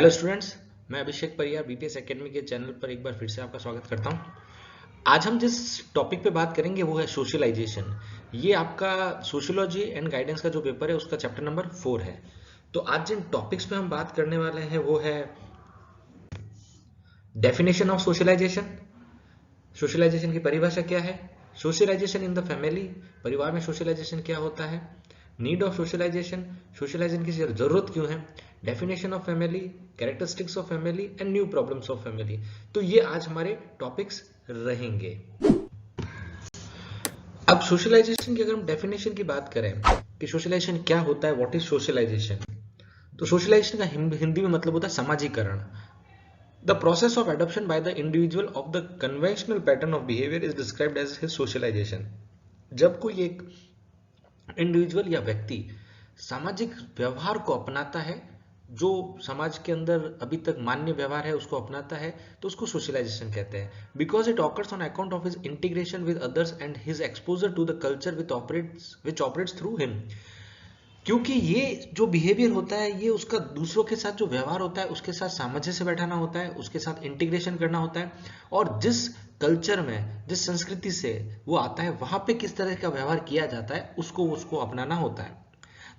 Hello students, मैं अभिषेक Pariyar BPS academy के channel पर एक बार फिर से आपका स्वागत करता हूं। आज हम जिस टॉपिक पे बात करेंगे वो है सोशलाइजेशन। ये आपका सोशियोलॉजी एंड गाइडेंस का जो पेपर है उसका चैप्टर नंबर 4 है। तो आज जिन टॉपिक्स पे हम बात करने वाले हैं वो है डेफिनेशन ऑफ सोशलाइजेशन, सोशलाइजेशन की परिभाषा क्या है, सोशलाइजेशन इन द फैमिली, परिवार में सोशलाइजेशन क्या होता है, नीड ऑफ सोशलाइजेशन, सोशलाइजेशन की जरूरत क्यों है, definition of family, characteristics of family and new problems of family. तो ये आज हमारे टॉपिक्स रहेंगे। अब सोशलाइजेशन की अगर हम डेफिनेशन की बात करें कि सोशलाइजेशन क्या होता है, व्हाट इज सोशलाइजेशन, तो सोशलाइजेशन का हिंदी में मतलब होता है समाजीकरण। The process of adoption by the individual of the conventional pattern of behavior is described as his socialization। जब कोई एक इंडिविजुअल या व्यक्ति सामाजिक व्यवहार को अपनाता है, जो समाज के अंदर अभी तक मान्य व्यवहार है उसको अपनाता है, तो उसको सोशलाइजेशन कहते हैं। Because it occurs on account of his integration with others and his exposure to the culture which operates through him. क्योंकि ये जो बिहेवियर होता है ये उसका दूसरों के साथ जो व्यवहार होता है उसके साथ सामंजस्य से बैठाना होता है, उसके साथ इंटीग्रेशन करना होता है, और जिस कल्चर में जिस संस्कृति से वो आता है वहां पे किस तरह का व्यवहार किया जाता है उसको अपनाना होता है।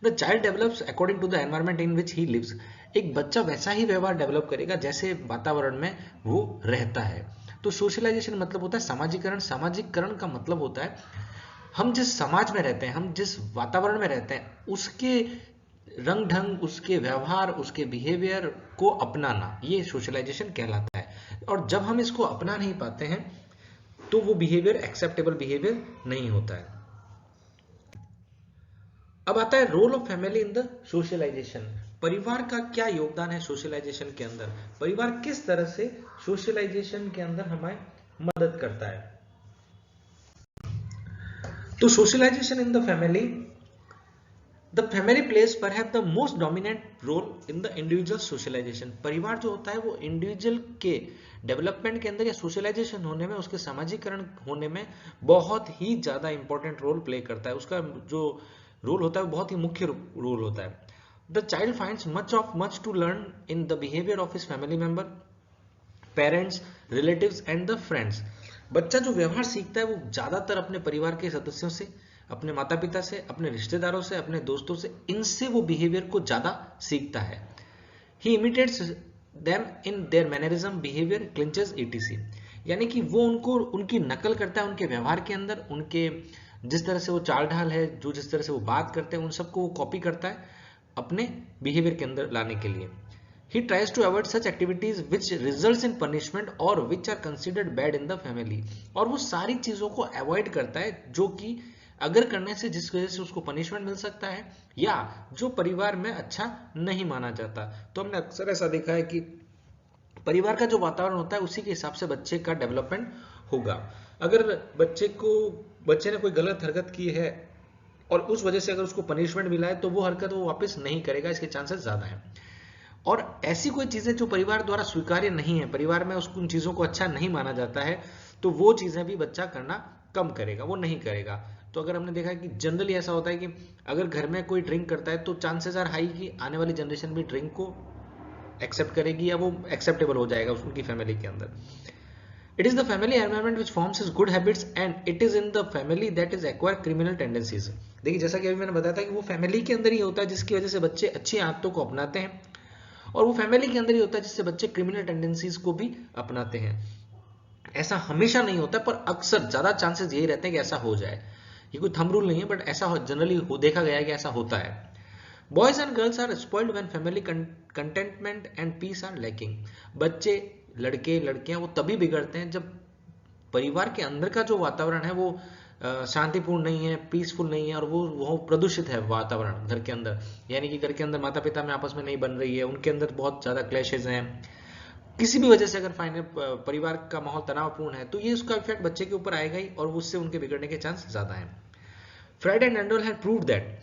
The child develops according to the environment in which he lives. एक बच्चा वैसा ही व्यवहार डेवलप करेगा जैसे वातावरण में वो रहता है। तो सोशलाइजेशन मतलब होता है सामाजिकरण। सामाजिकरण का मतलब होता है हम जिस समाज में रहते हैं, हम जिस वातावरण में रहते हैं, उसके रंग ढंग, उसके व्यवहार, उसके बिहेवियर को अपनाना, ये सोशलाइजेशन कहलाता है। और जब हम इसको अपना नहीं पाते हैं तो वो बिहेवियर एक्सेप्टेबल बिहेवियर नहीं होता है। अब आता है role of family in the socialisation. परिवार का क्या योगदान है सोशलाइजेशन के अंदर, परिवार किस तरह से सोशलाइजेशन के अंदर हमें मदद करता है। तो socialisation in the family plays perhaps the most dominant role in the individual socialisation. परिवार जो होता है वो इंडिविजुअल के डेवलपमेंट के अंदर या सोशलाइजेशन होने में, उसके सामाजिकरण होने में बहुत ही ज्यादा इंपॉर्टेंट रोल प्ले करता है। उसका जो रोल होता है वो बहुत ही मुख्य रोल होता है। The child finds much to learn in the behaviour of his family member, parents, relatives and the friends. बच्चा जो व्यवहार सीखता है वो ज्यादातर अपने परिवार के सदस्यों से, अपने माता पिता से, अपने रिश्तेदारों से, अपने दोस्तों से, इनसे वो बिहेवियर को ज्यादा सीखता है। He imitates them in their mannerism, behaviour, clinches etc। यानी कि वो उनको उनकी नकल करता है उनके व्यवहार के अंदर, उनके जिस तरह से वो चाल ढाल है, जो जिस तरह से वो बात करते हैं, उन सबको वो कॉपी करता है अपने बिहेवियर के अंदर लाने के लिए। He tries to avoid such activities which results in punishment or which are considered bad in the family। और वो सारी चीजों को अवॉइड करता है जो कि अगर करने से जिस वजह से उसको पनिशमेंट मिल सकता है या जो परिवार में अच्छा नहीं माना जाता। तो हमने अक्सर ऐसा देखा है कि परिवार का जो वातावरण होता है उसी के हिसाब से बच्चे का डेवलपमेंट होगा। अगर बच्चे ने कोई गलत हरकत की है और उस वजह से अगर उसको पनिशमेंट मिला है तो वो हरकत वो वापस नहीं करेगा, इसके चांसेस ज्यादा हैं। और ऐसी कोई चीजें जो परिवार द्वारा स्वीकार्य नहीं है, परिवार में उसको उन चीजों को अच्छा नहीं माना जाता है, तो वो चीजें भी बच्चा करना कम करेगा, वो नहीं करेगा। तो अगर हमने देखा है कि जनरली ऐसा होता है कि अगर घर में कोई ड्रिंक करता है तो चांसेस आर हाई कि आने वाली जनरेशन भी ड्रिंक को एक्सेप्ट करेगी या वो एक्सेप्टेबल हो जाएगा उनकी फैमिली के अंदर। It is the family environment which forms his good habits and it is in the family that is acquire criminal tendencies। देखिए जैसा कि अभी मैंने बताया था कि वो फैमिली के अंदर ही होता है जिसकी वजह से बच्चे अच्छी आदतों को अपनाते हैं, और वो फैमिली के अंदर ही होता है जिससे बच्चे क्रिमिनल टेंडेंसीज को भी अपनाते हैं। ऐसा हमेशा नहीं होता पर अक्सर ज्यादा चांसेस यही रहते हैं कि ऐसा हो जाए। ये कोई थंब रूल नहीं है बट ऐसा जनरली देखा गया है कि ऐसा होता है। Boys and girls are spoiled when family contentment and peace are lacking. बच्चे, लड़के लड़कियां वो तभी बिगड़ते हैं जब परिवार के अंदर का जो वातावरण है वो शांतिपूर्ण नहीं है, पीसफुल नहीं है, और वो प्रदूषित है वातावरण घर के अंदर। यानी कि घर के अंदर माता पिता में आपस में नहीं बन रही है, उनके अंदर बहुत ज्यादा क्लैशेज हैं, किसी भी वजह से अगर परिवार का माहौल तनावपूर्ण है तो ये उसका इफेक्ट बच्चे के ऊपर आएगा ही और उससे उनके बिगड़ने के चांस ज्यादा हैं। Freud and Adler have proved that,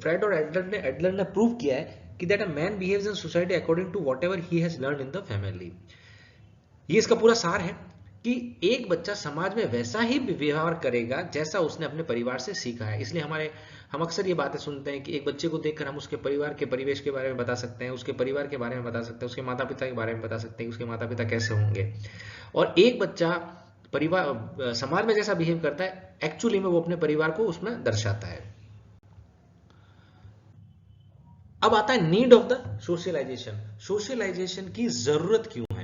Freud और एडलर ने प्रूव किया है कि that a man behaves in society according to whatever he has learned in the family. ये इसका पूरा सार है कि एक बच्चा समाज में वैसा ही व्यवहार करेगा जैसा उसने अपने परिवार से सीखा है। इसलिए हमारे हम अक्सर ये बातें सुनते हैं कि एक बच्चे को देखकर हम उसके परिवार के परिवेश के बारे में बता सकते हैं, उसके परिवार के बारे में बता सकते हैं, उसके माता पिता के बारे में बता सकते हैं कि उसके माता पिता कैसे होंगे। और एक बच्चा परिवार समाज में जैसा बिहेव करता है, एक्चुअली में वो अपने परिवार को उसमें दर्शाता है। अब आता है need of the socialisation. Socialisation की जरूरत क्यों है?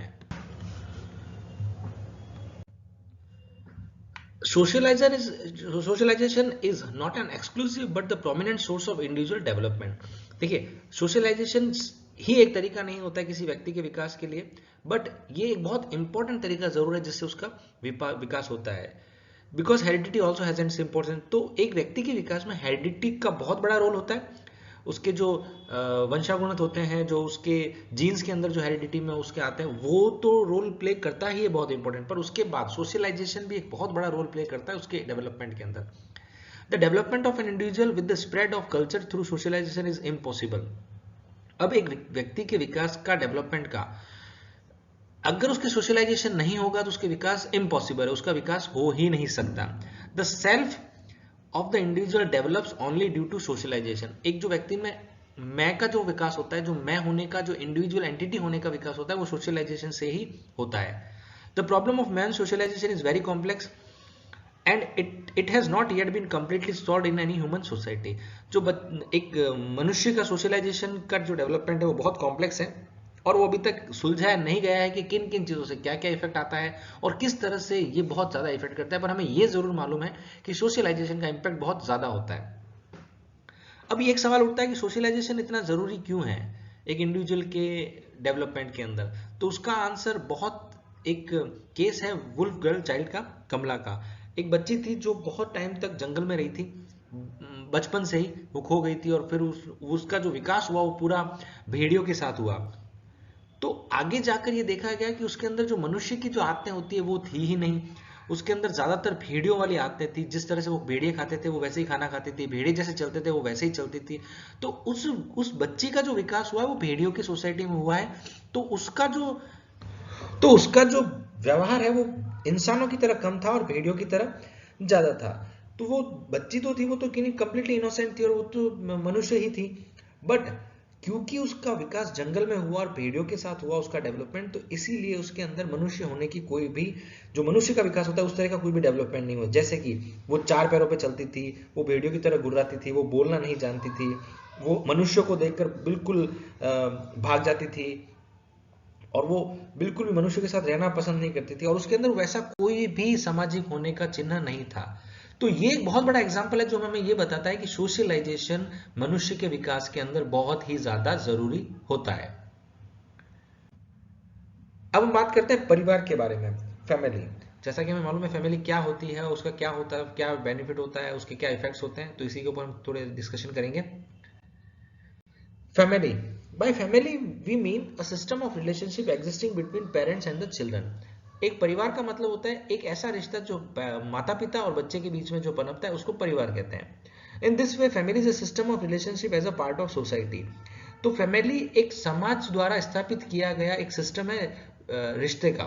Socialization is not an exclusive but the prominent source of individual development। देखिए, सोशलाइजेशन ही एक तरीका नहीं होता है किसी व्यक्ति के विकास के लिए, बट ये एक बहुत इंपॉर्टेंट तरीका जरूर है जिससे उसका विकास होता है। Because heredity also has and important. तो एक व्यक्ति के विकास में हेरिडिटी का बहुत बड़ा रोल होता है। उसके जो वंशागुणित होते हैं, जो उसके जीन्स के अंदर जो हेरिडिटी में उसके आते हैं, वो तो रोल प्ले करता ही है बहुत इंपॉर्टेंट। पर उसके बाद सोशलाइजेशन भी एक बहुत बड़ा रोल प्ले करता है उसके डेवलपमेंट के अंदर। The development of an individual with the spread of culture through socialisation is impossible. अब एक व्यक्ति के विकास का, डेवलपमेंट का, अगर उसके सोशलाइजेशन नहीं होगा तो उसके विकास इम्पॉसिबल है, उसका विकास हो ही नहीं सकता। The self of the individual develops only due to socialisation. एक जो व्यक्ति में मैं का जो विकास होता है, जो मैं होने का, जो इंडिविजुअल एंटिटी होने का विकास होता है, वो सोशलाइजेशन से ही होता है। The problem of man socialisation is very complex and it has not yet been completely solved in any human society. जो एक मनुष्य का सोशलाइजेशन का जो डेवलपमेंट है वो बहुत कॉम्प्लेक्स है और वो अभी तक सुलझाया नहीं गया है कि किन किन चीज़ों से क्या क्या इफेक्ट आता है और किस तरह से ये बहुत ज़्यादा इफेक्ट करता है। पर हमें ये ज़रूर मालूम है कि सोशलाइजेशन का इम्पैक्ट बहुत ज़्यादा होता है। अब ये एक सवाल उठता है कि सोशलाइजेशन इतना ज़रूरी क्यों है एक इंडिविजुअल के डेवलपमेंट के अंदर? तो उसका आंसर बहुत, एक केस है वुल्फ गर्ल चाइल्ड का, कमला का। एक बच्ची थी जो बहुत टाइम तक जंगल में रही थी, बचपन से ही वो खो गई थी और फिर उसका जो विकास हुआ वो पूरा भेड़ियों के साथ हुआ। तो आगे जाकर ये देखा गया कि उसके अंदर जो मनुष्य की जो आदतें होती है वो थी ही नहीं। उसके अंदर ज्यादातर भेड़ियों वाली आदतें थी। जिस तरह से वो भेड़िए खाते थे वो वैसे ही खाना खाती थी, भेड़िए जैसे चलते थे वो वैसे ही चलती थी। तो उस बच्ची का जो विकास हुआ है वो भेड़ियों की सोसाइटी में हुआ है। तो उसका जो व्यवहार है वो इंसानों की तरह कम था और भेड़ियों की तरह ज्यादा था। तो वो बच्ची तो थी, वो तो कंप्लीटली इनोसेंट थी और वो तो मनुष्य ही थी। बट क्योंकि उसका विकास जंगल में हुआ और भेड़ियों के साथ हुआ उसका डेवलपमेंट, तो इसीलिए उसके अंदर मनुष्य होने की कोई भी, जो मनुष्य का विकास होता है उस तरह का कोई भी डेवलपमेंट नहीं हुआ। जैसे कि वो 4 पैरों पे चलती थी, वो भेड़ियों की तरह गुर्राती थी, वो बोलना नहीं जानती थी, वो मनुष्य को देखकर बिल्कुल भाग जाती थी और वो बिल्कुल भी मनुष्य के साथ रहना पसंद नहीं करती थी और उसके अंदर वैसा कोई भी सामाजिक होने का चिन्ह नहीं था। तो ये एक बहुत बड़ा एग्जाम्पल है जो हमें ये बताता है कि सोशलाइजेशन मनुष्य के विकास के अंदर बहुत ही ज्यादा जरूरी होता है। अब हम बात करते हैं परिवार के बारे में, फैमिली। जैसा कि हमें मालूम है फैमिली क्या होती है, उसका क्या होता है, क्या बेनिफिट होता है, उसके क्या इफेक्ट्स होते हैं, तो इसी के ऊपर हम थोड़े डिस्कशन करेंगे। Family. By family, we mean a system of relationship existing between parents and the children. एक परिवार का मतलब होता है एक ऐसा रिश्ता जो माता पिता और बच्चे के बीच में जो पनपता है उसको परिवार कहते हैं। In this way family is a system of relationship as a part of society. तो फैमिली एक समाज द्वारा स्थापित किया गया एक सिस्टम है रिश्ते का,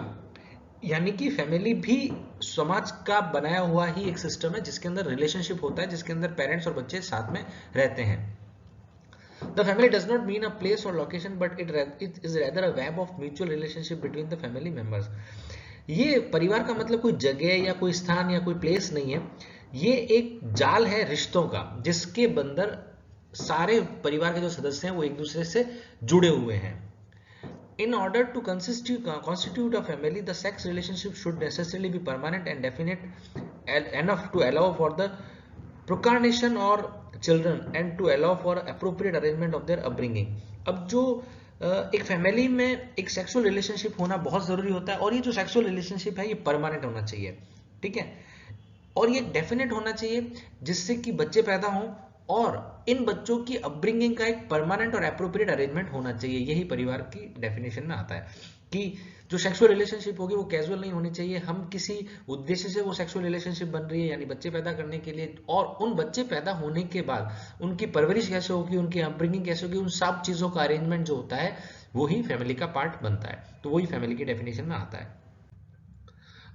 यानी कि फैमिली भी समाज का बनाया हुआ ही एक सिस्टम है जिसके अंदर रिलेशनशिप होता है, जिसके अंदर पेरेंट्स और बच्चे साथ में रहते हैं। The family does not mean a place or location, but it is rather a web of mutual relationship between the family members. ये परिवार का मतलब कोई जगह या कोई स्थान या कोई प्लेस नहीं है, ये एक जाल है रिश्तों का जिसके अंदर सारे परिवार के जो सदस्य हैं वो एक दूसरे से जुड़े हुए हैं। In order to constitute a family, the sex relationship should necessarily be permanent and definite enough to allow for the procreation or children and to allow for appropriate arrangement of their upbringing। अब जो एक family में एक sexual relationship होना बहुत जरूरी होता है और ये जो सेक्सुअल रिलेशनशिप है ये परमानेंट होना चाहिए, ठीक है, और ये डेफिनेट होना चाहिए जिससे कि बच्चे पैदा हों और इन बच्चों की अपब्रिंगिंग का एक परमानेंट और एप्रोप्रिएट अरेंजमेंट होना चाहिए। यही परिवार की डेफिनेशन में आता है कि जो सेक्सुअल रिलेशनशिप होगी वो कैजुअल नहीं होनी चाहिए, हम किसी उद्देश्य से वो सेक्सुअल रिलेशनशिप बन रही है यानी बच्चे पैदा करने के लिए, और उन बच्चे पैदा होने के बाद उनकी परवरिश कैसे होगी, उनकी अपब्रिंगिंग कैसे होगी, उन सब चीज़ों का अरेंजमेंट जो होता है वही फैमिली का पार्ट बनता है। तो वही फैमिली की डेफिनेशन में आता है।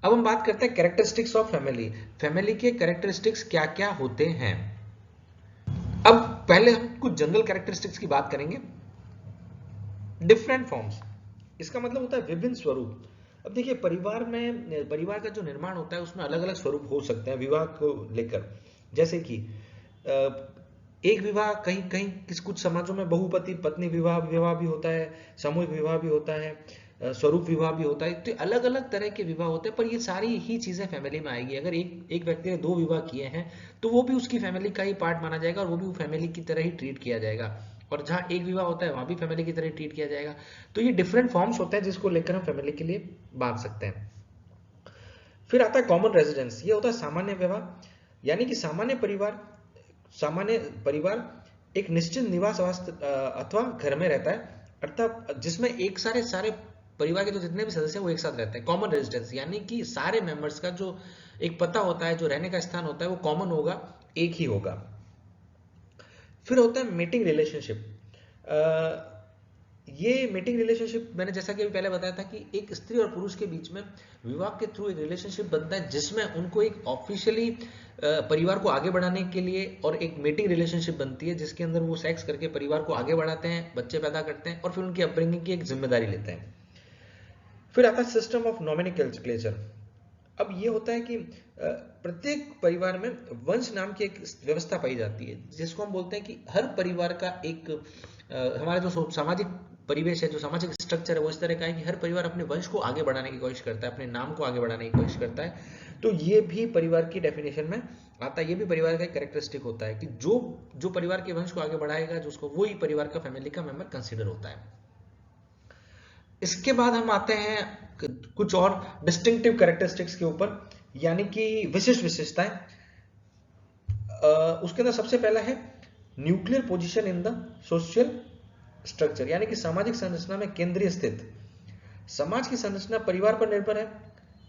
अब हम बात करते हैं कैरेक्टरिस्टिक्स ऑफ फैमिली। फैमिली के कैरेक्टरिस्टिक्स क्या क्या होते हैं। पहले हम कुछ जनरल कैरेक्टरिस्टिक्स की बात करेंगे। डिफरेंट फॉर्म्स, इसका मतलब होता है विभिन्न स्वरूप। अब देखिए, परिवार में परिवार का जो निर्माण होता है उसमें अलग अलग स्वरूप हो सकते हैं विवाह को लेकर। जैसे कि एक विवाह, कहीं कहीं कुछ समाजों में बहुपति पत्नी विवाह विवाह भी होता है, सामूहिक विवाह भी होता है, स्वरूप विवाह भी होता है। तो अलग अलग तरह के विवाह होते हैं, पर ये सारी ही चीजें फैमिली में आएगी। अगर एक व्यक्ति ने 2 विवाह किए हैं तो वो भी उसकी फैमिली का ही पार्ट माना जाएगा और वो भी फैमिली की तरह ही ट्रीट किया जाएगा। और जहाँ एक विवाह होता है वहां भी फैमिली की तरह ट्रीट किया जाएगा। तो ये डिफरेंट फॉर्म्स होते हैं जिसको लेकर हम फैमिली के लिए बांध सकते हैं। फिर आता है कॉमन रेजिडेंस, ये होता है सामान्य विवाह, यानी कि सामान्य परिवार एक निश्चित निवास अथवा घर में रहता है, अर्थात जिसमें एक सारे परिवार के जो जितने भी सदस्य हैं वो एक साथ रहते हैं। कॉमन रेजिडेंस यानी कि सारे मेंबर्स का जो एक पता होता है, जो रहने का स्थान होता है, वो कॉमन होगा, एक ही होगा। फिर होता है मीटिंग रिलेशनशिप। ये मीटिंग रिलेशनशिप मैंने जैसा कि अभी पहले बताया था कि एक स्त्री और पुरुष के बीच में विवाह के थ्रू एक रिलेशनशिप बनता है, जिसमें उनको एक ऑफिशियली परिवार को आगे बढ़ाने के लिए और एक मीटिंग रिलेशनशिप बनती है, जिसके अंदर वो सेक्स करके परिवार को आगे बढ़ाते हैं, बच्चे पैदा करते हैं और फिर उनकी अपब्रिंगिंग की एक जिम्मेदारी लेते हैं। फिर आता है सिस्टम ऑफ नॉमिनक्लेचर। अब ये होता है कि प्रत्येक परिवार में वंश नाम की एक व्यवस्था पाई जाती है, जिसको हम बोलते हैं कि हर परिवार का एक हमारा जो सामाजिक परिवेश है, जो सामाजिक स्ट्रक्चर है, वो इस तरह का है कि हर परिवार अपने वंश को आगे बढ़ाने की कोशिश करता है, अपने नाम को आगे बढ़ाने की कोशिश करता है। तो ये भी परिवार की डेफिनेशन में आता है, ये भी परिवार का एक कैरेक्टरिस्टिक होता है कि जो परिवार के वंश को आगे बढ़ाएगा, जो उसको वो ही परिवार का फैमिली का मेंबर कंसिडर होता है। इसके बाद हम आते हैं कुछ और डिस्टिंक्टिव कैरेक्टरिस्टिक्स के ऊपर, यानी कि विशिष्ट विशेषताएं। उसके अंदर सबसे पहला है nuclear position in the social structure, यानी कि सामाजिक संरचना में केंद्रीय स्थित। समाज की संरचना परिवार पर निर्भर है।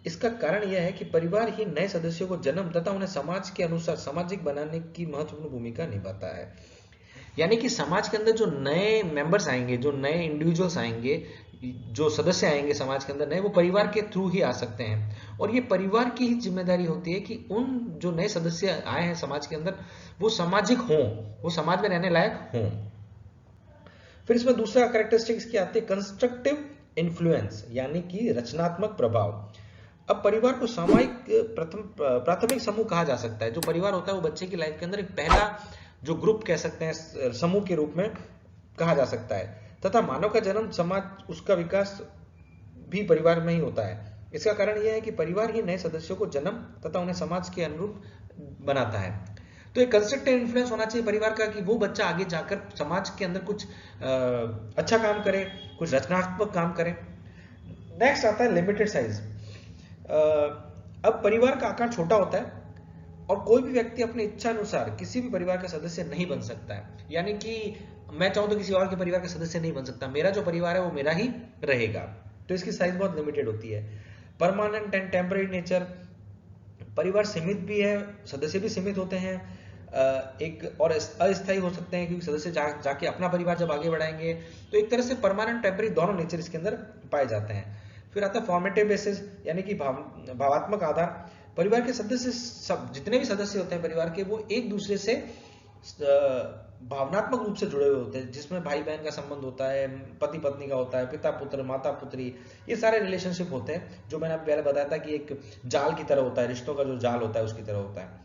इसका कारण यह है कि परिवार ही नए सदस्यों को जन्म तथा उन्हें समाज के अनुसार सामाजिक बनाने की महत्वपूर्ण भूमिका निभाता है। यानी कि समाज के अंदर जो नए मेंबर्स आएंगे, जो नए इंडिविजुअल्स आएंगे, जो सदस्य आएंगे समाज के अंदर नए, वो परिवार के थ्रू ही आ सकते हैं। और ये परिवार की ही जिम्मेदारी होती है कि उन जो नए सदस्य आए हैं समाज के अंदर, वो सामाजिक हों, वो समाज में रहने लायक हों। फिर इसमें दूसरा कैरेक्टरिस्टिक्स की आती है कंस्ट्रक्टिव इन्फ्लुएंस, यानी कि रचनात्मक प्रभाव। अब परिवार को सामाजिक प्राथमिक समूह कहा जा सकता है। जो परिवार होता है वो बच्चे की लाइफ के अंदर एक पहला जो ग्रुप कह सकते हैं, समूह के रूप में कहा जा सकता है, तथा मानव का जन्म, समाज, उसका विकास भी परिवार में ही होता है। इसका कारण यह है कि परिवार ही नए सदस्यों को जन्म तथा उन्हें समाज के अनुरूप बनाता है। तो एक कंस्ट्रक्टिव इन्फ्लुएंस होना चाहिए परिवार का कि वो बच्चा आगे जाकर समाज के अंदर कुछ अच्छा काम करे, कुछ रचनात्मक काम करे। नेक्स्ट आता है लिमिटेड साइज। अब परिवार का आकार छोटा होता है और कोई भी व्यक्ति अपनी इच्छा अनुसार किसी भी परिवार का सदस्य नहीं बन सकता है। यानी कि मैं चाहूं तो किसी और के परिवार का सदस्य नहीं बन सकता, मेरा जो परिवार है वो मेरा ही रहेगा। तो इसकी साइज बहुत लिमिटेड होती है। परमानेंट एंड टेम्पररी नेचर, परिवार सीमित भी है, सदस्य भी सीमित होते हैं, एक और अस्थायी हो सकते हैं, क्योंकि सदस्य जाके अपना परिवार जब आगे बढ़ाएंगे। तो एक तरह से परमानेंट टेम्पररी दोनों नेचर इसके अंदर पाए जाते हैं। फिर आता है फॉर्मेटिव बेसिस, यानी कि भावात्मक आधार। परिवार के सदस्य सब जितने भी सदस्य होते हैं परिवार के, वो एक दूसरे से भावनात्मक रूप से जुड़े हुए होते हैं, जिसमें भाई बहन का संबंध होता है, पति पत्नी का होता है, पिता पुत्र, माता पुत्री, ये सारे रिलेशनशिप होते हैं, जो मैंने पहले बताया था कि एक जाल की तरह होता है, रिश्तों का जो जाल होता है उसकी तरह होता है।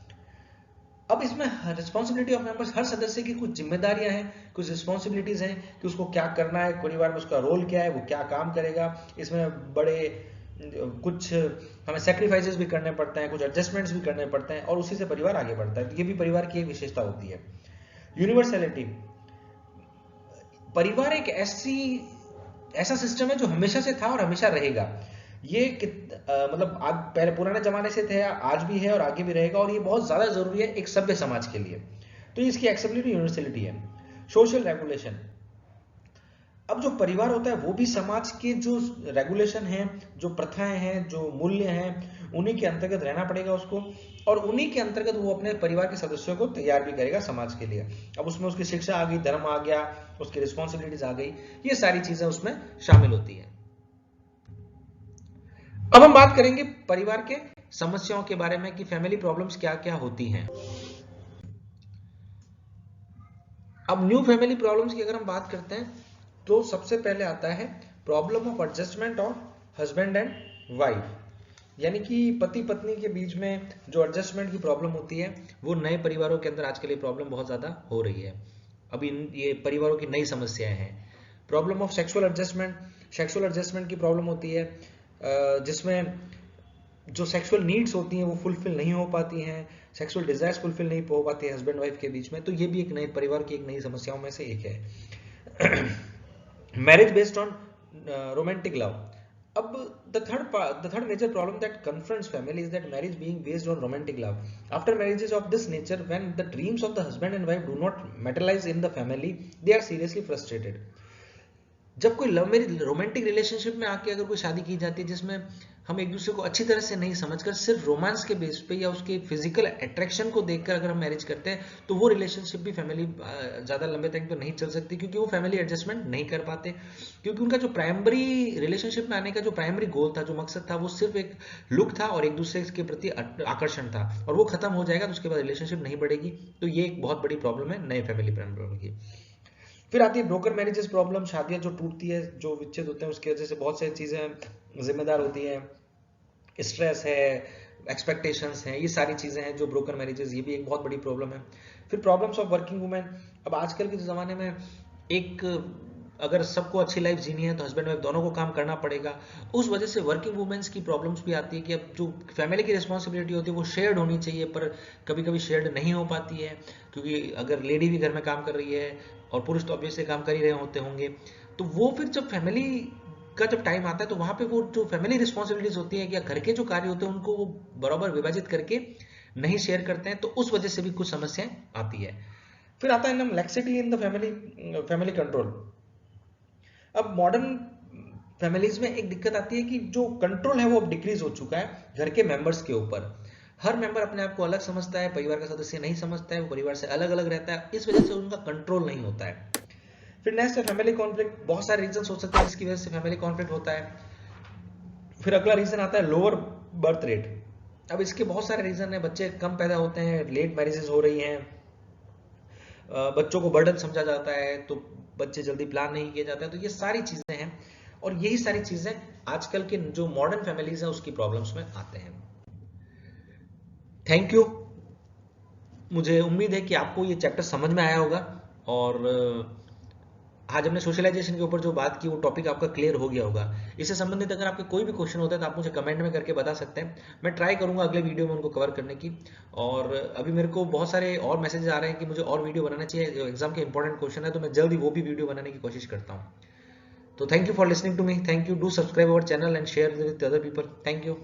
अब इसमें रिस्पॉन्सिबिलिटी ऑफ मेंबर्स, हर सदस्य की कुछ जिम्मेदारियां हैं, कुछ रिस्पॉन्सिबिलिटीज हैं कि उसको क्या करना है, परिवार में उसका रोल क्या है, वो क्या काम करेगा। इसमें बड़े कुछ हमें सेक्रीफाइसेस भी करने पड़ते हैं, कुछ एडजस्टमेंट्स भी करने पड़ते हैं, और उसी से परिवार आगे बढ़ता है। तो ये भी परिवार की एक विशेषता होती है। यूनिवर्सैलिटी, परिवार एक ऐसा सिस्टम है जो हमेशा से था और हमेशा रहेगा। ये मतलब आज पहले पुराने जमाने से थे, आज भी है और आगे भी रहेगा, और ये बहुत ज्यादा जरूरी है एक सभ्य समाज के लिए। तो इसकी एक्सेसिबिलिटी, यूनिवर्सैलिटी है। सोशल रेगुलेशन, अब जो परिवार होता है वो भी समाज के जो रेगुलेशन है, जो प्रथाएं हैं, जो मूल्य हैं, उन्हीं के अंतर्गत रहना पड़ेगा उसको, और उन्हीं के अंतर्गत वो अपने परिवार के सदस्यों को तैयार भी करेगा समाज के लिए। अब उसमें उसकी शिक्षा आ गई, धर्म आ गया, उसकी रिस्पॉन्सिबिलिटीज आ गई, ये सारी चीजें उसमें शामिल होती है। अब हम बात करेंगे परिवार के समस्याओं के बारे में कि फैमिली प्रॉब्लम्स क्या क्या होती हैं। अब न्यू फैमिली प्रॉब्लम्स की अगर हम बात करते हैं तो सबसे पहले आता है problem of adjustment of husband and wife, यानी कि पति पत्नी के बीच में जो एडजस्टमेंट की प्रॉब्लम होती है वो नए परिवारों के अंदर आजकल ये प्रॉब्लम बहुत ज़्यादा हो रही है। अभी ये परिवारों की नई समस्याएं हैं। प्रॉब्लम ऑफ सेक्सुअल एडजस्टमेंट की प्रॉब्लम होती है, जिसमें जो सेक्सुअल नीड्स होती हैं वो फुलफिल नहीं हो पाती हैं, सेक्सुअल डिजायर्स फुलफिल नहीं हो पाती है हस्बैंड वाइफ के बीच में। तो ये भी एक नए परिवार की एक नई समस्याओं में से एक है। Marriage based on romantic love. अब the third major problem that confronts family is that marriage being based on romantic love. After marriages of this nature, when the dreams of the husband and wife do not materialize in the family, they are seriously frustrated. जब कोई love marriage romantic relationship में आके अगर कोई शादी की जाती है जिसमें हम एक दूसरे को अच्छी तरह से नहीं समझकर सिर्फ रोमांस के बेस पे या उसके फिजिकल अट्रैक्शन को देखकर अगर हम मैरिज करते हैं तो वो रिलेशनशिप भी फैमिली ज़्यादा लंबे टाइम तो नहीं चल सकती, क्योंकि वो फैमिली एडजस्टमेंट नहीं कर पाते, क्योंकि उनका जो प्राइमरी रिलेशनशिप में आने का जो प्राइमरी गोल था, जो मकसद था, वो सिर्फ एक लुक था और एक दूसरे के प्रति आकर्षण था, और वो खत्म हो जाएगा तो उसके बाद रिलेशनशिप नहीं बढ़ेगी। तो ये एक बहुत बड़ी प्रॉब्लम है नए फैमिली प्रॉब्लम की। फिर आती है ब्रोकन मैरिजेस प्रॉब्लम, शादियां जो टूटती है, जो विच्छेद होते हैं उसकी वजह से बहुत सारी चीजें जिम्मेदार होती हैं, स्ट्रेस है, एक्सपेक्टेशंस हैं, ये सारी चीजें हैं जो ब्रोकन मैरिजेस, ये भी एक बहुत बड़ी प्रॉब्लम है। फिर प्रॉब्लम्स ऑफ वर्किंग वुमेन। अब आजकल के जमाने में एक अगर सबको अच्छी लाइफ जीनी है तो हस्बैंड वाइफ दोनों को काम करना पड़ेगा, उस वजह से वर्किंग वुमेन्स की प्रॉब्लम्स भी आती है कि अब जो फैमिली की रिस्पॉन्सिबिलिटी होती है वो शेयर्ड होनी चाहिए, पर कभी कभी शेयर्ड नहीं हो पाती है, क्योंकि अगर लेडी भी घर में काम कर रही है और पुरुष तो ऑब्वियसली काम कर ही रहे होते होंगे, तो वो फिर जब फैमिली का जब टाइम आता है तो वहां पे वो जो फैमिली रिस्पॉन्सिबिलिटीज होती है या घर के जो कार्य होते हैं उनको वो बराबर विभाजित करके नहीं शेयर करते हैं, तो उस वजह से भी कुछ समस्याएं आती है। फिर आता है ना laxity in the family control. अब मॉडर्न फैमिलीज में एक दिक्कत आती है कि जो कंट्रोल है वो अब डिक्रीज हो चुका है घर के मेंबर्स के ऊपर। हर मेंबर अपने आप को अलग समझता है, परिवार का सदस्य नहीं समझता है, वो परिवार से अलग अलग रहता है, इस वजह से उनका कंट्रोल नहीं होता है। फिर नेक्स्ट है फैमिली कॉन्फ्लिक्ट। बहुत सारे रीजन हो सकते हैं जिसकी वजह से फैमिली कॉन्फ्लिक्ट होता है। फिर अगला रीजन आता है लोअर बर्थ रेट। अब इसके बहुत सारे रीजन है, बच्चे कम पैदा होते हैं, लेट मैरिजेस हो रही हैं, बच्चों को बर्डन समझा जाता है तो बच्चे जल्दी प्लान नहीं किए जाते हैं, तो ये सारी चीजें हैं और यही सारी चीजें आजकल के जो मॉडर्न फैमिलीज हैं उसकी प्रॉब्लम्स में आते हैं। Thank you. मुझे उम्मीद है कि आपको ये चैप्टर समझ में आया होगा और आज हमने सोशलाइजेशन के ऊपर जो बात की वो टॉपिक आपका क्लियर हो गया होगा। इससे संबंधित अगर आपके कोई भी क्वेश्चन होता है तो आप मुझे कमेंट में करके बता सकते हैं, मैं ट्राई करूंगा अगले वीडियो में उनको कवर करने की। और अभी मेरे को बहुत सारे और मैसेज आ रहे हैं कि मुझे और वीडियो बनाना चाहिए, एग्जाम के इंपॉर्टेंट क्वेश्चन है, तो मैं जल्दी वो भी वीडियो बनाने की कोशिश करता हूँ। तो thank you for listening to me, thank you, do subscribe our channel and share with other people, thank you.